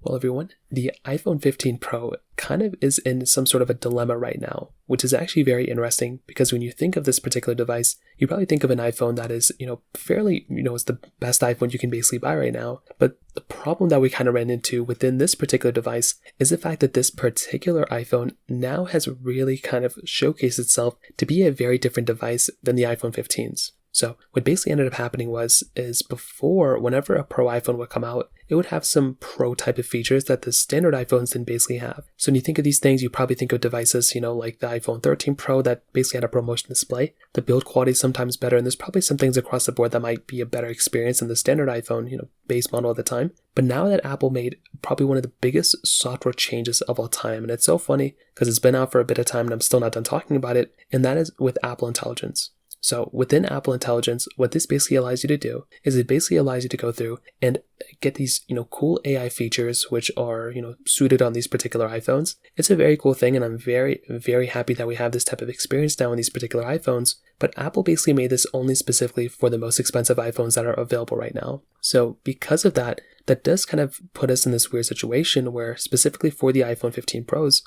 Well, everyone, the iPhone 15 Pro kind of is in some sort of a dilemma right now, which is actually very interesting because when you think of this particular device, you probably think of an iPhone that is, fairly, is the best iPhone you can basically buy right now. But the problem that we kind of ran into within this particular device is the fact that this particular iPhone now has really kind of showcased itself to be a very different device than the iPhone 15s. So what basically ended up happening is before, whenever a Pro iPhone would come out, it would have some Pro type of features that the standard iPhones didn't basically have. So when you think of these things, you probably think of devices, like the iPhone 13 Pro that basically had a ProMotion display. The build quality is sometimes better, and there's probably some things across the board that might be a better experience than the standard iPhone, base model at the time. But now that Apple made probably one of the biggest software changes of all time, and it's so funny because it's been out for a bit of time and I'm still not done talking about it, and that is with Apple Intelligence. So within Apple Intelligence, what this basically allows you to do is it basically allows you to go through and get these, cool AI features, which are, suited on these particular iPhones. It's a very cool thing. And I'm very, very happy that we have this type of experience now on these particular iPhones. But Apple basically made this only specifically for the most expensive iPhones that are available right now. So because of that, that does kind of put us in this weird situation where specifically for the iPhone 15 Pros,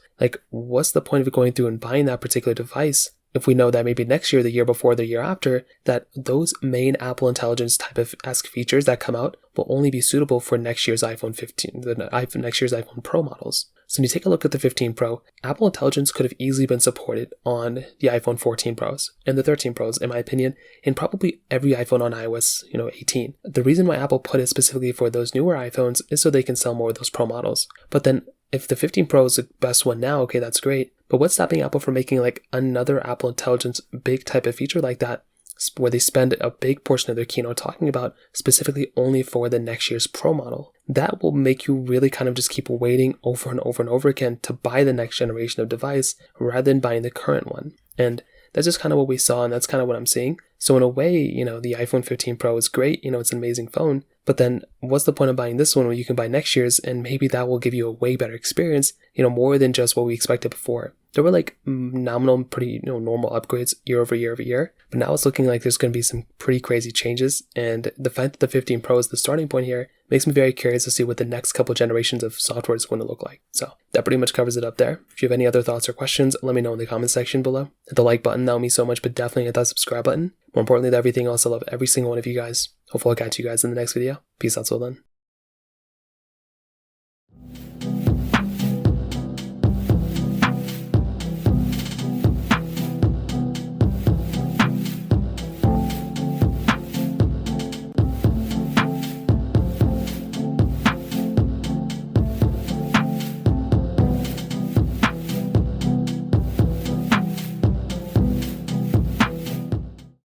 what's the point of going through and buying that particular device if we know that maybe next year, the year before, the year after, that those main Apple Intelligence type of esque features that come out will only be suitable for next year's iPhone 15, next year's iPhone Pro models. So when you take a look at the 15 Pro, Apple Intelligence could have easily been supported on the iPhone 14 Pros and the 13 Pros, in my opinion, and probably every iPhone on iOS, 18. The reason why Apple put it specifically for those newer iPhones is so they can sell more of those Pro models. But then if the 15 Pro is the best one now, okay, that's great. But what's stopping Apple from making another Apple Intelligence big type of feature like that, where they spend a big portion of their keynote talking about specifically only for the next year's Pro model? That will make you really kind of just keep waiting over and over and over again to buy the next generation of device rather than buying the current one. And that's just kind of what we saw, and that's kind of what I'm seeing. So in a way, the iPhone 15 Pro is great, it's an amazing phone, but then what's the point of buying this one when you can buy next year's, and maybe that will give you a way better experience, more than just what we expected before. There were nominal, pretty normal upgrades year over year over year, but now it's looking like there's going to be some pretty crazy changes, and the fact that the 15 Pro is the starting point here makes me very curious to see what the next couple generations of software is going to look like. So that pretty much covers it up there. If you have any other thoughts or questions, let me know in the comment section below. Hit the like button, that would mean so much, but definitely hit that subscribe button. More importantly than everything else, I love every single one of you guys. Hopefully I'll catch you guys in the next video. Peace out till then.